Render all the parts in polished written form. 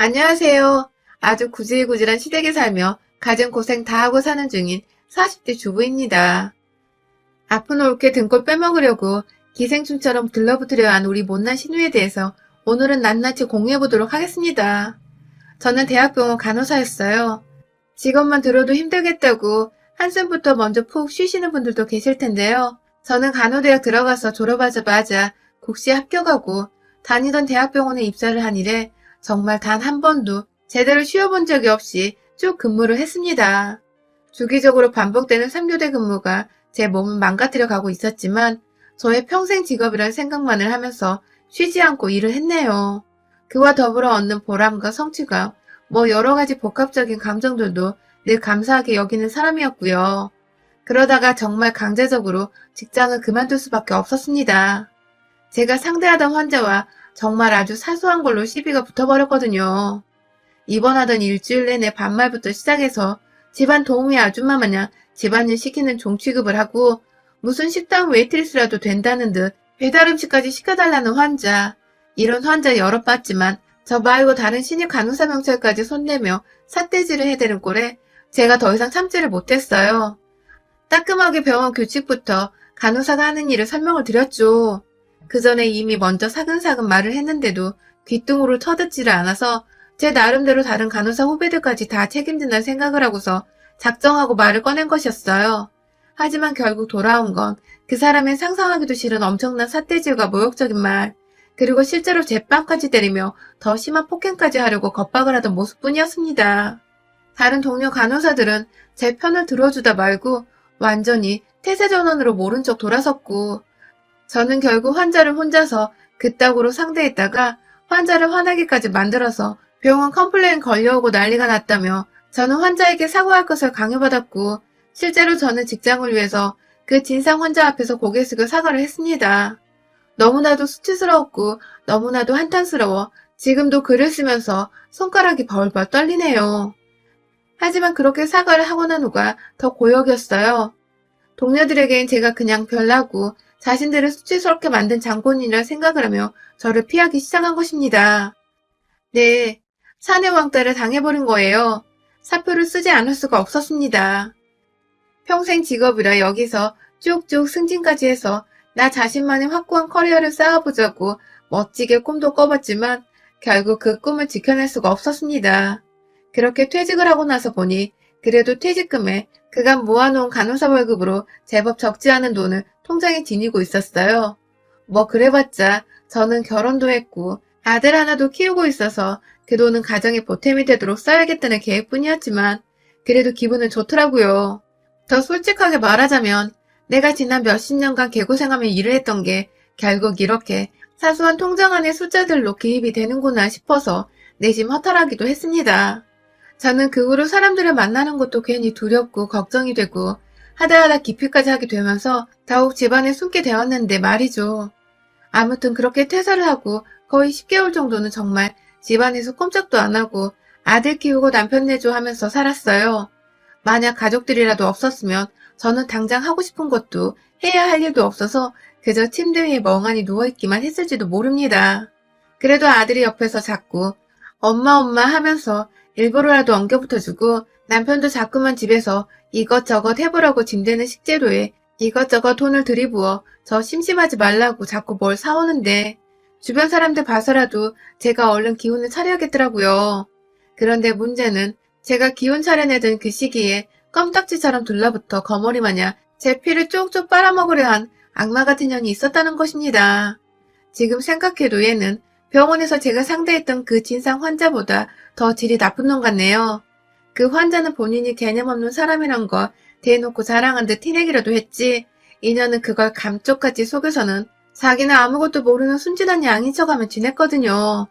안녕하세요. 아주 구질구질한 시댁에 살며 가진 고생 다 하고 사는 중인 40대 주부입니다. 아픈 올케 등골 빼먹으려고 기생충처럼 들러붙으려 한 우리 못난 신우에 대해서 오늘은 낱낱이 공유해보도록 하겠습니다. 저는 대학병원 간호사였어요. 직업만 들어도 힘들겠다고 한숨부터 먼저 푹 쉬시는 분들도 계실 텐데요. 저는 간호대학 들어가서 졸업하자마자 국시에 합격하고 다니던 대학병원에 입사를 한 이래 정말 단 한 번도 제대로 쉬어본 적이 없이 쭉 근무를 했습니다. 주기적으로 반복되는 3교대 근무가 제 몸을 망가뜨려 가고 있었지만 저의 평생 직업이라는 생각만을 하면서 쉬지 않고 일을 했네요. 그와 더불어 얻는 보람과 성취감, 여러 가지 복합적인 감정들도 늘 감사하게 여기는 사람이었고요. 그러다가 정말 강제적으로 직장을 그만둘 수밖에 없었습니다. 제가 상대하던 환자와 정말 아주 사소한 걸로 시비가 붙어버렸거든요. 입원하던 일주일 내내 반말부터 시작해서 집안 도우미 아줌마 마냥 집안일 시키는 종 취급을 하고 무슨 식당 웨이트리스라도 된다는 듯 배달 음식까지 시켜달라는 환자. 이런 환자 여러 봤지만 저 말고 다른 신입 간호사 명찰까지 손대며 삿대질을 해대는 꼴에 제가 더 이상 참지를 못했어요. 따끔하게 병원 규칙부터 간호사가 하는 일을 설명을 드렸죠. 그 전에 이미 먼저 사근사근 말을 했는데도 귓등으로 터듣지를 않아서 제 나름대로 다른 간호사 후배들까지 다 책임진다는 생각을 하고서 작정하고 말을 꺼낸 것이었어요. 하지만 결국 돌아온 건 그 사람의 상상하기도 싫은 엄청난 삿대질과 모욕적인 말, 그리고 실제로 제빵까지 때리며 더 심한 폭행까지 하려고 겁박을 하던 모습뿐이었습니다. 다른 동료 간호사들은 제 편을 들어주다 말고 완전히 태세전환으로 모른 척 돌아섰고 저는 결국 환자를 혼자서 그따구로 상대했다가 환자를 화나게까지 만들어서 병원 컴플레인 걸려오고 난리가 났다며 저는 환자에게 사과할 것을 강요받았고 실제로 저는 직장을 위해서 그 진상 환자 앞에서 고개 숙여 사과를 했습니다. 너무나도 수치스러웠고 너무나도 한탄스러워 지금도 글을 쓰면서 손가락이 벌벌 떨리네요. 하지만 그렇게 사과를 하고 난 후가 더 고역이었어요. 동료들에겐 제가 그냥 별나고 자신들을 수치스럽게 만든 장본인이라 생각을 하며 저를 피하기 시작한 것입니다. 네, 사내 왕따를 당해버린 거예요. 사표를 쓰지 않을 수가 없었습니다. 평생 직업이라 여기서 쭉쭉 승진까지 해서 나 자신만의 확고한 커리어를 쌓아보자고 멋지게 꿈도 꿔봤지만 결국 그 꿈을 지켜낼 수가 없었습니다. 그렇게 퇴직을 하고 나서 보니 그래도 퇴직금에 그간 모아놓은 간호사 월급으로 제법 적지 않은 돈을 통장에 지니고 있었어요. 그래봤자 저는 결혼도 했고 아들 하나도 키우고 있어서 그 돈은 가정의 보탬이 되도록 써야겠다는 계획뿐이었지만 그래도 기분은 좋더라고요. 더 솔직하게 말하자면 내가 지난 몇십 년간 개고생하며 일을 했던 게 결국 이렇게 사소한 통장 안의 숫자들로 기입이 되는구나 싶어서 내심 허탈하기도 했습니다. 저는 그 후로 사람들을 만나는 것도 괜히 두렵고 걱정이 되고 하다하다 기피까지 하게 되면서 더욱 집안에 숨게 되었는데 말이죠. 아무튼 그렇게 퇴사를 하고 거의 10개월 정도는 정말 집안에서 꼼짝도 안 하고 아들 키우고 남편 내조 하면서 살았어요. 만약 가족들이라도 없었으면 저는 당장 하고 싶은 것도 해야 할 일도 없어서 그저 침대 위에 멍하니 누워있기만 했을지도 모릅니다. 그래도 아들이 옆에서 자꾸 엄마 하면서 일부러라도 엉겨붙어주고 남편도 자꾸만 집에서 이것저것 해보라고 짐대는 식재료에 이것저것 돈을 들이부어 저 심심하지 말라고 자꾸 뭘 사오는데 주변 사람들 봐서라도 제가 얼른 기운을 차려야겠더라고요. 그런데 문제는 제가 기운 차려내던 그 시기에 껌딱지처럼 둘러붙어 거머리 마냥 제 피를 쪽쪽 빨아먹으려 한 악마 같은 년이 있었다는 것입니다. 지금 생각해도 얘는 병원에서 제가 상대했던 그 진상 환자보다 더 질이 나쁜 놈 같네요. 그 환자는 본인이 개념 없는 사람이란 걸 대놓고 자랑한 듯 티내기라도 했지 이년은 그걸 감쪽같이 속여서는 자기는 아무것도 모르는 순진한 양인 척하며 지냈거든요.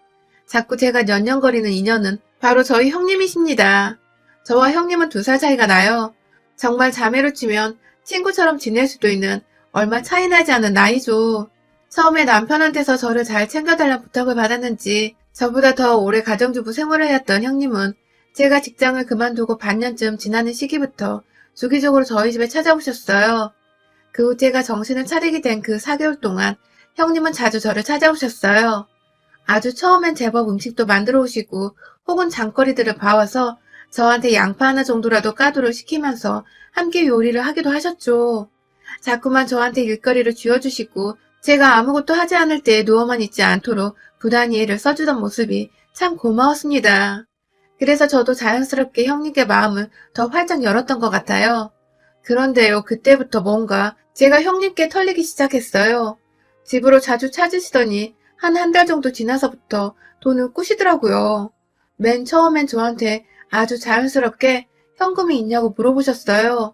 자꾸 제가 년년거리는 이년은 바로 저희 형님이십니다. 저와 형님은 2살 차이가 나요. 정말 자매로 치면 친구처럼 지낼 수도 있는 얼마 차이 나지 않은 나이죠. 처음에 남편한테서 저를 잘 챙겨달라는 부탁을 받았는지 저보다 더 오래 가정주부 생활을 했던 형님은 제가 직장을 그만두고 반년쯤 지나는 시기부터 주기적으로 저희 집에 찾아오셨어요. 그 후 제가 정신을 차리게 된 그 4개월 동안 형님은 자주 저를 찾아오셨어요. 아주 처음엔 제법 음식도 만들어 오시고 혹은 장거리들을 봐와서 저한테 양파 하나 정도라도 까도록 시키면서 함께 요리를 하기도 하셨죠. 자꾸만 저한테 일거리를 쥐어주시고 제가 아무것도 하지 않을 때 누워만 있지 않도록 부단히 애를 써주던 모습이 참 고마웠습니다. 그래서 저도 자연스럽게 형님께 마음을 더 활짝 열었던 것 같아요. 그런데요, 그때부터 뭔가 제가 형님께 털리기 시작했어요. 집으로 자주 찾으시더니 한 달 정도 지나서부터 돈을 꾸시더라고요. 맨 처음엔 저한테 아주 자연스럽게 현금이 있냐고 물어보셨어요.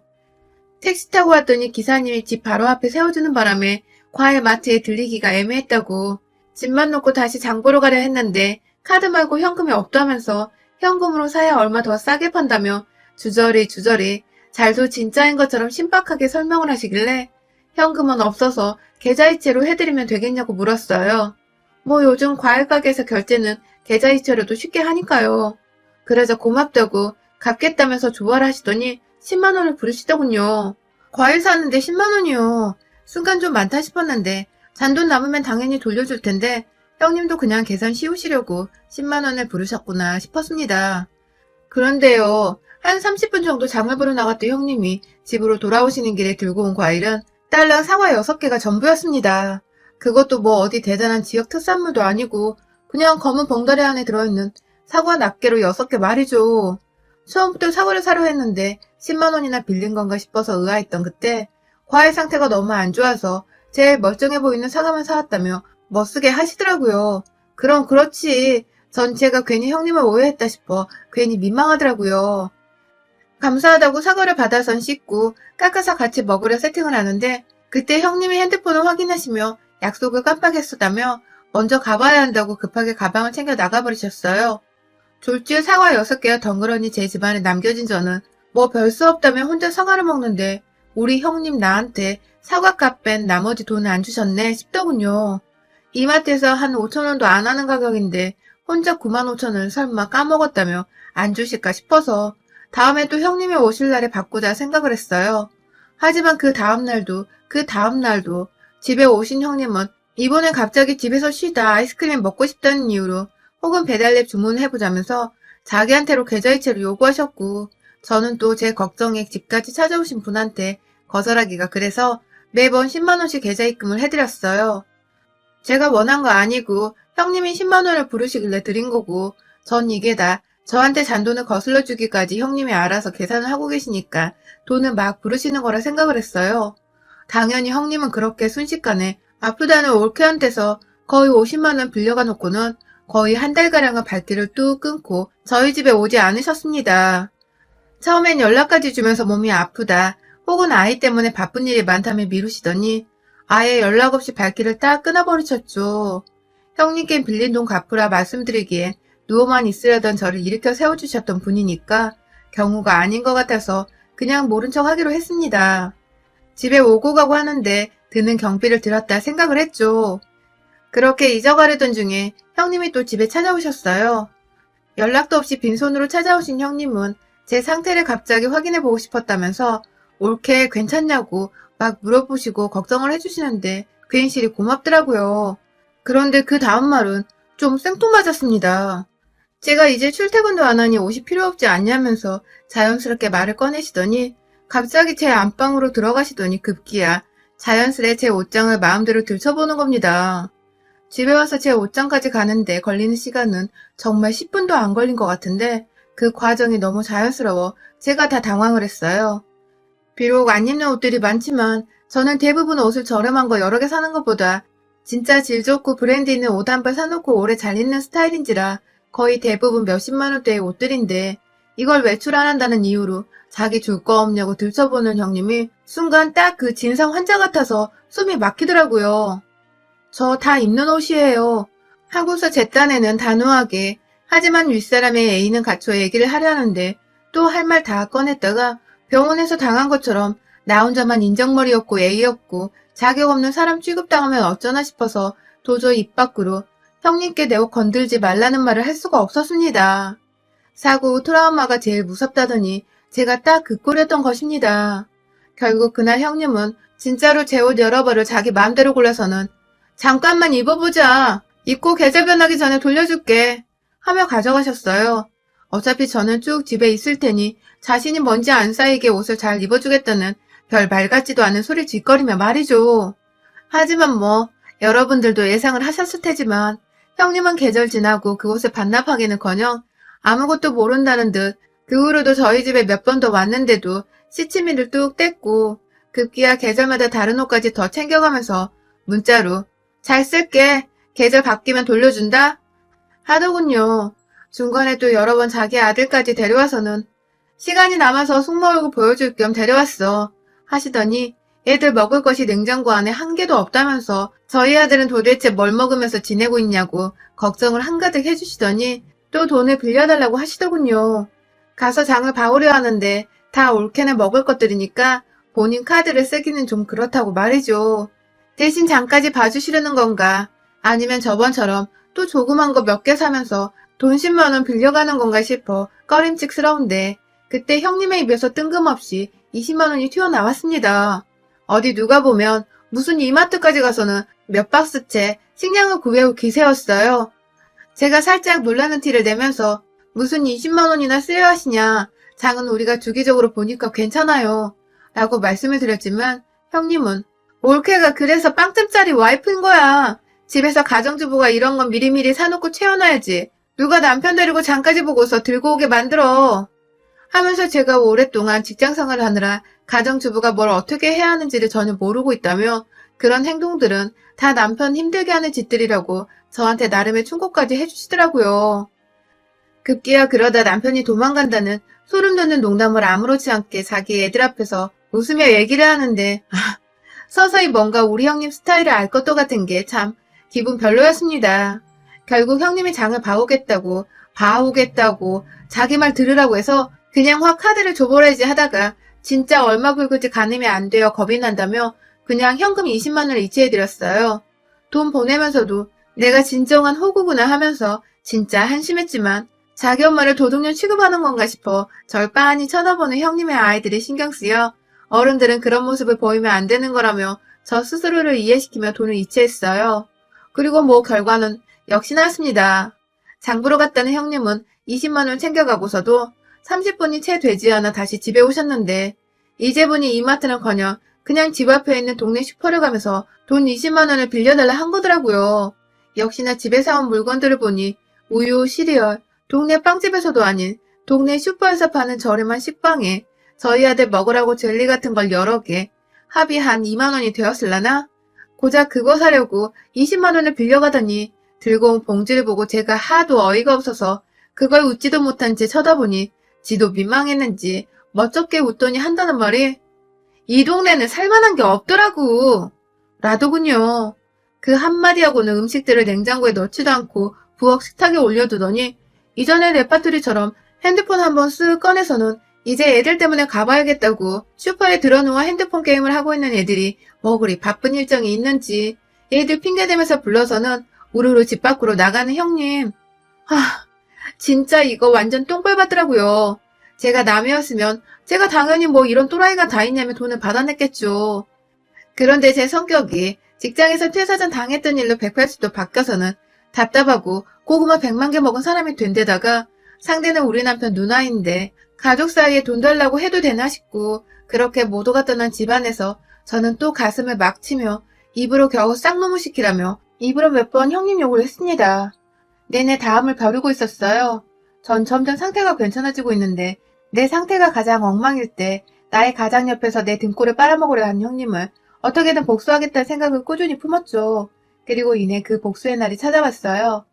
택시 타고 왔더니 기사님이 집 바로 앞에 세워주는 바람에 과일 마트에 들리기가 애매했다고 집만 놓고 다시 장 보러 가려 했는데 카드 말고 현금이 없다면서 현금으로 사야 얼마 더 싸게 판다며 주저리 잘도 진짜인 것처럼 신박하게 설명을 하시길래 현금은 없어서 계좌이체로 해드리면 되겠냐고 물었어요. 뭐 요즘 과일 가게에서 결제는 계좌이체로도 쉽게 하니까요. 그래서 고맙다고 갚겠다면서 조화를 하시더니 10만 원을 부르시더군요. 과일 사는데 10만 원이요. 순간 좀 많다 싶었는데 잔돈 남으면 당연히 돌려줄 텐데 형님도 그냥 계산 씌우시려고 10만 원을 부르셨구나 싶었습니다. 그런데요. 한 30분 정도 장을 보러 나갔던 형님이 집으로 돌아오시는 길에 들고 온 과일은 딸랑 사과 6개가 전부였습니다. 그것도 뭐 어디 대단한 지역 특산물도 아니고 그냥 검은 봉다리 안에 들어있는 사과 낱개로 6개 말이죠. 처음부터 사과를 사려 했는데 10만 원이나 빌린 건가 싶어서 의아했던 그때 과일 상태가 너무 안 좋아서 제일 멀쩡해 보이는 사과만 사왔다며 멋쓰게 하시더라고요. 그럼 그렇지. 전 제가 괜히 형님을 오해했다 싶어 괜히 민망하더라고요. 감사하다고 사과를 받아선 씻고 깎아서 같이 먹으려 세팅을 하는데 그때 형님이 핸드폰을 확인하시며 약속을 깜빡했었다며 먼저 가봐야 한다고 급하게 가방을 챙겨 나가버리셨어요. 졸지에 사과 6개가 덩그러니 제 집안에 남겨진 저는 뭐 별 수 없다며 혼자 사과를 먹는데 우리 형님 나한테 사과값 뺀 나머지 돈을 안 주셨네 싶더군요. 이마트에서 한 5천 원도 안 하는 가격인데 혼자 9만 5천 원을 설마 까먹었다며 안 주실까 싶어서 다음에 또 형님이 오실 날에 바꾸자 생각을 했어요. 하지만 그 다음날도 집에 오신 형님은 이번에 갑자기 집에서 쉬다 아이스크림 먹고 싶다는 이유로 혹은 배달앱 주문을 해보자면서 자기한테로 계좌이체를 요구하셨고 저는 또 제 걱정에 집까지 찾아오신 분한테 거절하기가 그래서 매번 10만 원씩 계좌 입금을 해드렸어요. 제가 원한 거 아니고 형님이 10만 원을 부르시길래 드린 거고 전 이게 다 저한테 잔돈을 거슬러 주기까지 형님이 알아서 계산을 하고 계시니까 돈을 막 부르시는 거라 생각을 했어요. 당연히 형님은 그렇게 순식간에 아프다는 올케한테서 거의 50만 원 빌려가 놓고는 거의 한 달가량의 발길을 뚝 끊고 저희 집에 오지 않으셨습니다. 처음엔 연락까지 주면서 몸이 아프다 혹은 아이 때문에 바쁜 일이 많다며 미루시더니 아예 연락 없이 발길을 딱 끊어버리셨죠. 형님께 빌린 돈 갚으라 말씀드리기에 누워만 있으려던 저를 일으켜 세워주셨던 분이니까 경우가 아닌 것 같아서 그냥 모른 척 하기로 했습니다. 집에 오고 가고 하는데 드는 경비를 들었다 생각을 했죠. 그렇게 잊어가려던 중에 형님이 또 집에 찾아오셨어요. 연락도 없이 빈손으로 찾아오신 형님은 제 상태를 갑자기 확인해보고 싶었다면서 올케 괜찮냐고 막 물어보시고 걱정을 해주시는데 괜시리 고맙더라고요. 그런데 그 다음 말은 좀 생뚱맞았습니다. 제가 이제 출퇴근도 안 하니 옷이 필요 없지 않냐면서 자연스럽게 말을 꺼내시더니 갑자기 제 안방으로 들어가시더니 급기야 자연스레 제 옷장을 마음대로 들춰보는 겁니다. 집에 와서 제 옷장까지 가는데 걸리는 시간은 정말 10분도 안 걸린 것 같은데 그 과정이 너무 자연스러워 제가 다 당황을 했어요. 비록 안 입는 옷들이 많지만 저는 대부분 옷을 저렴한 거 여러 개 사는 것보다 진짜 질 좋고 브랜드 있는 옷 한 벌 사놓고 오래 잘 입는 스타일인지라 거의 대부분 몇십만 원대의 옷들인데 이걸 외출 안 한다는 이유로 자기 줄 거 없냐고 들춰보는 형님이 순간 딱 그 진상 환자 같아서 숨이 막히더라고요. 저 다 입는 옷이에요. 하고서 제 딴에는 단호하게 하지만 윗사람의 애인은 갖춰 얘기를 하려는데 또 할 말 다 꺼냈다가 병원에서 당한 것처럼 나 혼자만 인정머리였고 애이였고 자격 없는 사람 취급당하면 어쩌나 싶어서 도저히 입 밖으로 형님께 내 옷 건들지 말라는 말을 할 수가 없었습니다. 사고 후 트라우마가 제일 무섭다더니 제가 딱 그 꼴이었던 것입니다. 결국 그날 형님은 진짜로 제 옷 여러 벌을 자기 마음대로 골라서는 잠깐만 입어보자. 입고 계절 변하기 전에 돌려줄게. 하며 가져가셨어요. 어차피 저는 쭉 집에 있을 테니 자신이 먼지 안 쌓이게 옷을 잘 입어주겠다는 별 말 같지도 않은 소리 짓거리며 말이죠. 하지만 뭐 여러분들도 예상을 하셨을 테지만 형님은 계절 지나고 그곳에 반납하기는커녕 아무것도 모른다는 듯 그 후로도 저희 집에 몇 번 더 왔는데도 시치미를 뚝 뗐고 급기야 계절마다 다른 옷까지 더 챙겨가면서 문자로 잘 쓸게. 계절 바뀌면 돌려준다? 하더군요. 중간에 또 여러 번 자기 아들까지 데려와서는 시간이 남아서 숙모얼굴 보여줄 겸 데려왔어. 하시더니 애들 먹을 것이 냉장고 안에 한 개도 없다면서 저희 아들은 도대체 뭘 먹으면서 지내고 있냐고 걱정을 한가득 해주시더니 또 돈을 빌려달라고 하시더군요. 가서 장을 봐오려 하는데 다 올케네 먹을 것들이니까 본인 카드를 쓰기는 좀 그렇다고 말이죠. 대신 장까지 봐주시려는 건가? 아니면 저번처럼 또 조그만 거 몇 개 사면서 돈 10만 원 빌려가는 건가 싶어 꺼림칙스러운데 그때 형님의 입에서 뜬금없이 20만 원이 튀어나왔습니다. 어디 누가 보면 무슨 이마트까지 가서는 몇 박스째 식량을 구해올 기세였어요. 제가 살짝 놀라는 티를 내면서 무슨 20만 원이나 쓰여야 하시냐. 장은 우리가 주기적으로 보니까 괜찮아요. 라고 말씀을 드렸지만 형님은 올케가 그래서 빵점짜리 와이프인 거야. 집에서 가정주부가 이런 건 미리미리 사놓고 채워놔야지. 누가 남편 데리고 장까지 보고서 들고 오게 만들어. 하면서 제가 오랫동안 직장생활을 하느라 가정주부가 뭘 어떻게 해야 하는지를 전혀 모르고 있다며 그런 행동들은 다 남편 힘들게 하는 짓들이라고 저한테 나름의 충고까지 해주시더라고요. 급기야 그러다 남편이 도망간다는 소름 돋는 농담을 아무렇지 않게 자기 애들 앞에서 웃으며 얘기를 하는데 서서히 뭔가 우리 형님 스타일을 알 것도 같은 게 참 기분 별로였습니다. 결국 형님이 장을 봐오겠다고 자기 말 들으라고 해서 그냥 확 카드를 줘버려야지 하다가 진짜 얼마 긁을지 가늠이 안 되어 겁이 난다며 그냥 현금 20만 원을 이체해드렸어요. 돈 보내면서도 내가 진정한 호구구나 하면서 진짜 한심했지만 자기 엄마를 도둑년 취급하는 건가 싶어 절 빤히 쳐다보는 형님의 아이들이 신경 쓰여 어른들은 그런 모습을 보이면 안 되는 거라며 저 스스로를 이해시키며 돈을 이체했어요. 그리고 뭐 결과는 역시 나왔습니다. 장보러 갔다는 형님은 20만 원 챙겨가고서도 30분이 채 되지 않아 다시 집에 오셨는데 이제 보니 이마트는커녕 그냥 집 앞에 있는 동네 슈퍼를 가면서 돈 20만 원을 빌려달라 한 거더라고요. 역시나 집에 사온 물건들을 보니 우유, 시리얼, 동네 빵집에서도 아닌 동네 슈퍼에서 파는 저렴한 식빵에 저희 아들 먹으라고 젤리 같은 걸 여러 개 합이 한 2만 원이 되었을라나? 고작 그거 사려고 20만 원을 빌려가더니 들고 온 봉지를 보고 제가 하도 어이가 없어서 그걸 웃지도 못한 채 쳐다보니 지도 민망했는지 멋쩍게 웃더니 한다는 말이 이 동네는 살만한 게 없더라고. 라더군요. 그 한마디하고는 음식들을 냉장고에 넣지도 않고 부엌 식탁에 올려두더니 이전의 레파토리처럼 핸드폰 한번 쓱 꺼내서는 이제 애들 때문에 가봐야겠다고 슈퍼에 들어누워 핸드폰 게임을 하고 있는 애들이 뭐 그리 바쁜 일정이 있는지 애들 핑계대면서 불러서는 우르르 집 밖으로 나가는 형님. 진짜 이거 완전 똥벌 받더라고요. 제가 남이었으면 제가 당연히 뭐 이런 또라이가 다 있냐며 돈을 받아냈겠죠. 그런데 제 성격이 직장에서 퇴사 전 당했던 일로 180도 바뀌어서는 답답하고 고구마 100만 개 먹은 사람이 된 데다가 상대는 우리 남편 누나인데 가족 사이에 돈 달라고 해도 되나 싶고 그렇게 모두가 떠난 집안에서 저는 또 가슴을 막 치며 입으로 겨우 쌍놈을 시키라며 입으로 몇 번 형님 욕을 했습니다. 내내 다음을 벼르고 있었어요. 전 점점 상태가 괜찮아지고 있는데 내 상태가 가장 엉망일 때 나의 가장 옆에서 내 등골을 빨아먹으려 한 형님을 어떻게든 복수하겠다는 생각을 꾸준히 품었죠. 그리고 이내 그 복수의 날이 찾아왔어요.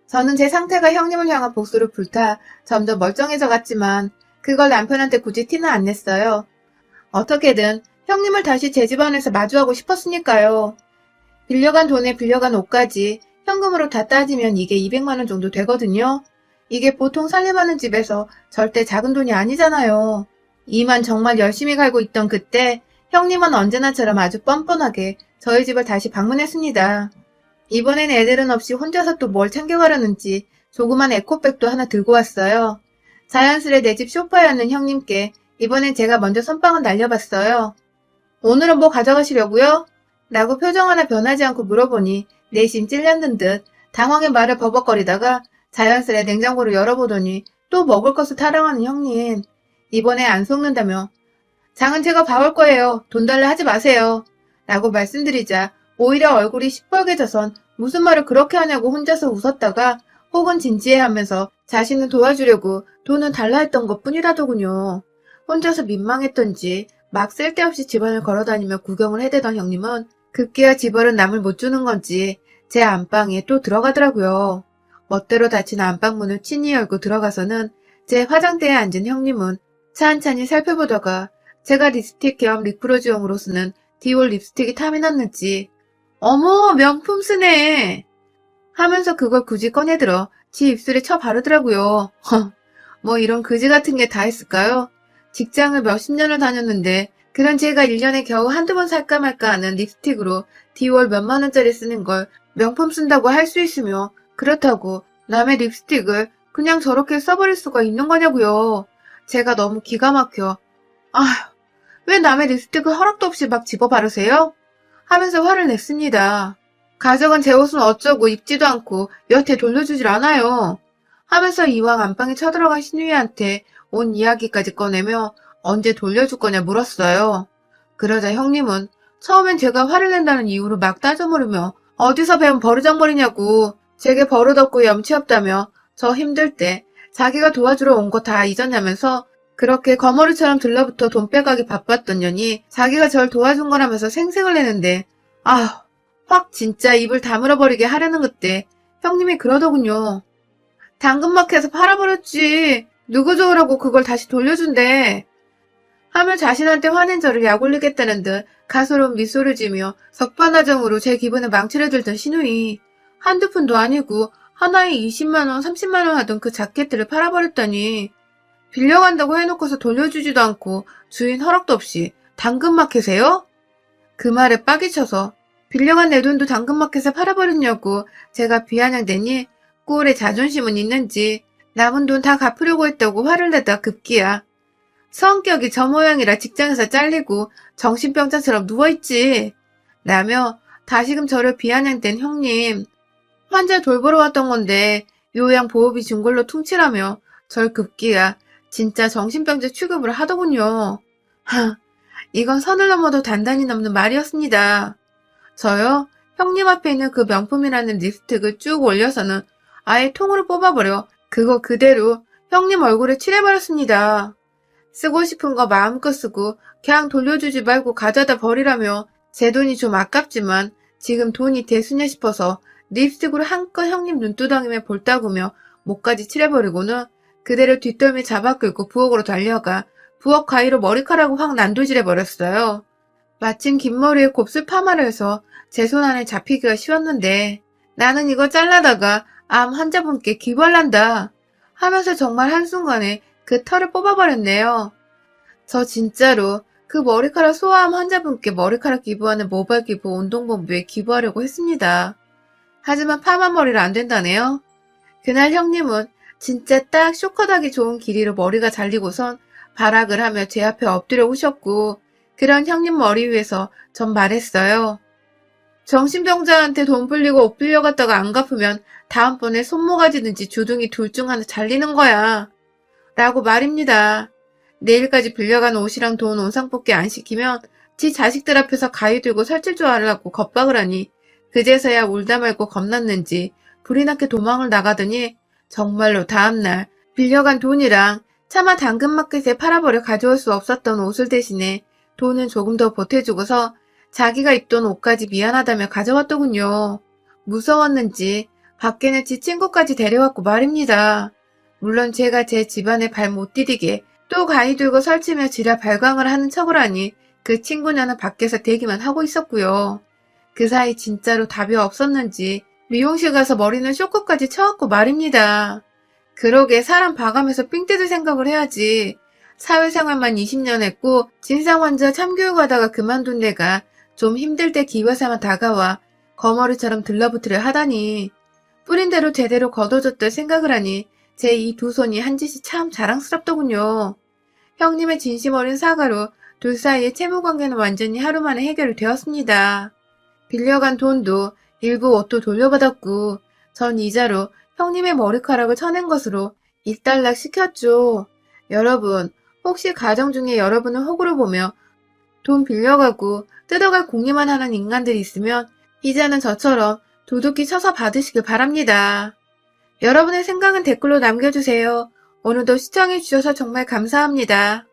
저는 제 상태가 형님을 향한 복수를 불타 점점 멀쩡해져 갔지만 그걸 남편한테 굳이 티는 안 냈어요. 어떻게든 형님을 다시 제 집안에서 마주하고 싶었으니까요. 빌려간 돈에 빌려간 옷까지 현금으로 다 따지면 이게 200만 원 정도 되거든요. 이게 보통 살림하는 집에서 절대 작은 돈이 아니잖아요. 이만 정말 열심히 갈고 있던 그때 형님은 언제나처럼 아주 뻔뻔하게 저희 집을 다시 방문했습니다. 이번엔 애들은 없이 혼자서 또 뭘 챙겨가려는지 조그만 에코백도 하나 들고 왔어요. 자연스레 내 집 소파에 앉는 형님께 이번엔 제가 먼저 선빵을 날려봤어요. 오늘은 뭐 가져가시려고요? 라고 표정 하나 변하지 않고 물어보니 내심 찔렸는 듯 당황해 말을 버벅거리다가 자연스레 냉장고를 열어보더니 또 먹을 것을 타령하는 형님. 이번에 안 속는다며 장은 제가 봐올 거예요. 돈 달라 하지 마세요. 라고 말씀드리자 오히려 얼굴이 시뻘개져선 무슨 말을 그렇게 하냐고 혼자서 웃었다가 혹은 진지해하면서 자신을 도와주려고 돈은 달라 했던 것 뿐이라더군요. 혼자서 민망했던지 막 쓸데없이 집안을 걸어다니며 구경을 해대던 형님은 급기야 집얼은 남을 못 주는 건지 제 안방에 또 들어가더라고요. 멋대로 닫힌 안방문을 친히 열고 들어가서는 제 화장대에 앉은 형님은 찬찬히 살펴보다가 제가 립스틱 겸 립글로즈용으로 쓰는 디올 립스틱이 탐이 났는지 어머 명품 쓰네 하면서 그걸 굳이 꺼내들어 지 입술에 쳐 바르더라고요. 뭐 이런 그지 같은 게 다 했을까요? 직장을 몇십 년을 다녔는데 그런 제가 1년에 겨우 한두 번 살까 말까 하는 립스틱으로 디올 몇만 원짜리 쓰는 걸 명품 쓴다고 할 수 있으며 그렇다고 남의 립스틱을 그냥 저렇게 써버릴 수가 있는 거냐고요. 제가 너무 기가 막혀. 아휴, 왜 남의 립스틱을 허락도 없이 막 집어 바르세요? 하면서 화를 냈습니다. 가져간 제 옷은 어쩌고 입지도 않고 여태 돌려주질 않아요. 하면서 이왕 안방에 쳐들어간 신우이한테 온 이야기까지 꺼내며 언제 돌려줄 거냐 물었어요. 그러자 형님은 처음엔 제가 화를 낸다는 이유로 막 따져물으며 어디서 배운 버르장머리냐고 제게 버릇없고 염치 없다며 저 힘들 때 자기가 도와주러 온 거 다 잊었냐면서 그렇게 거머리처럼 들러붙어 돈 빼가기 바빴던 년이 자기가 절 도와준 거라면서 생색을 내는데 확 진짜 입을 다물어버리게 하려는 그때 형님이 그러더군요. 당근마켓에서 팔아버렸지. 누구 좋으라고 그걸 다시 돌려준대. 하며 자신한테 화낸 저를 약올리겠다는 듯 가소로운 미소를 지며 석반하정으로 제 기분을 망치려들던 신우이. 한두 푼도 아니고 하나에 20만원, 30만원 하던 그 자켓들을 팔아버렸다니. 빌려간다고 해놓고서 돌려주지도 않고 주인 허락도 없이 당근마켓에요? 그 말에 빡이 쳐서 빌려간 내 돈도 당근마켓에 팔아버렸냐고 제가 비아냥대니 꼴에 자존심은 있는지 남은 돈 다 갚으려고 했다고 화를 내다 급기야. 성격이 저 모양이라 직장에서 잘리고 정신병자처럼 누워있지. 라며 다시금 저를 비아냥댄 형님. 환자 돌보러 왔던 건데 요양보호비 준 걸로 퉁치라며 절 급기야 진짜 정신병자 취급을 하더군요. 이건 선을 넘어도 단단히 넘는 말이었습니다. 저요? 형님 앞에 있는 그 명품이라는 립스틱을 쭉 올려서는 아예 통으로 뽑아버려 그거 그대로 형님 얼굴에 칠해버렸습니다. 쓰고 싶은 거 마음껏 쓰고 그냥 돌려주지 말고 가져다 버리라며 제 돈이 좀 아깝지만 지금 돈이 대수냐 싶어서 립스틱으로 한껏 형님 눈두덩이에 볼따구며 목까지 칠해버리고는 그대로 뒷덜미 잡아 끌고 부엌으로 달려가 부엌 가위로 머리카락을 확 난도질해버렸어요. 마침 긴 머리에 곱슬 파마를 해서 제 손 안에 잡히기가 쉬웠는데 나는 이거 잘라다가 암 환자분께 기부할란다 하면서 정말 한순간에 그 털을 뽑아버렸네요. 저 진짜로 그 머리카락 소아암 환자분께 머리카락 기부하는 모발 기부 운동본부에 기부하려고 했습니다. 하지만 파마 머리를 안 된다네요. 그날 형님은 진짜 딱 쇼컷하기 좋은 길이로 머리가 잘리고선 발악을 하며 제 앞에 엎드려 오셨고 그런 형님 머리 위에서 전 말했어요. 정신병자한테 돈 빌리고 옷 빌려갔다가 안 갚으면 다음번에 손모가지든지 주둥이 둘 중 하나 잘리는 거야. 라고 말입니다. 내일까지 빌려간 옷이랑 돈 온상뽑기 안 시키면 지 자식들 앞에서 가위 들고 살찔 줄 알라고 겁박을 하니 그제서야 울다 말고 겁났는지 불이 나게 도망을 나가더니 정말로 다음날 빌려간 돈이랑 차마 당근마켓에 팔아버려 가져올 수 없었던 옷을 대신에 돈은 조금 더 보태주고서 자기가 입던 옷까지 미안하다며 가져왔더군요. 무서웠는지 밖에는 지 친구까지 데려왔고 말입니다. 물론 제가 제 집안에 발 못 디디게 또 가위 들고 설치며 지랄 발광을 하는 척을 하니 그 친구냐는 밖에서 대기만 하고 있었고요. 그 사이 진짜로 답이 없었는지 미용실 가서 머리는 쇼크까지 쳐왔고 말입니다. 그러게 사람 봐가면서 삥 뜯을 생각을 해야지. 사회생활만 20년 했고 진상환자 참교육하다가 그만둔 내가 좀 힘들 때 기회삼아 다가와 거머리처럼 들러붙으려 하다니 뿌린 대로 제대로 걷어줬다 생각을 하니 제 이 두 손이 한 짓이 참 자랑스럽더군요. 형님의 진심 어린 사과로 둘 사이의 채무관계는 완전히 하루 만에 해결이 되었습니다. 빌려간 돈도 일부 옷도 돌려받았고 전 이자로 형님의 머리카락을 쳐낸 것으로 일단락 시켰죠. 여러분, 혹시 가정 중에 여러분을 호구로 보며 돈 빌려가고 뜯어갈 공리만 하는 인간들이 있으면 이자는 저처럼 도둑기 쳐서 받으시길 바랍니다. 여러분의 생각은 댓글로 남겨주세요. 오늘도 시청해주셔서 정말 감사합니다.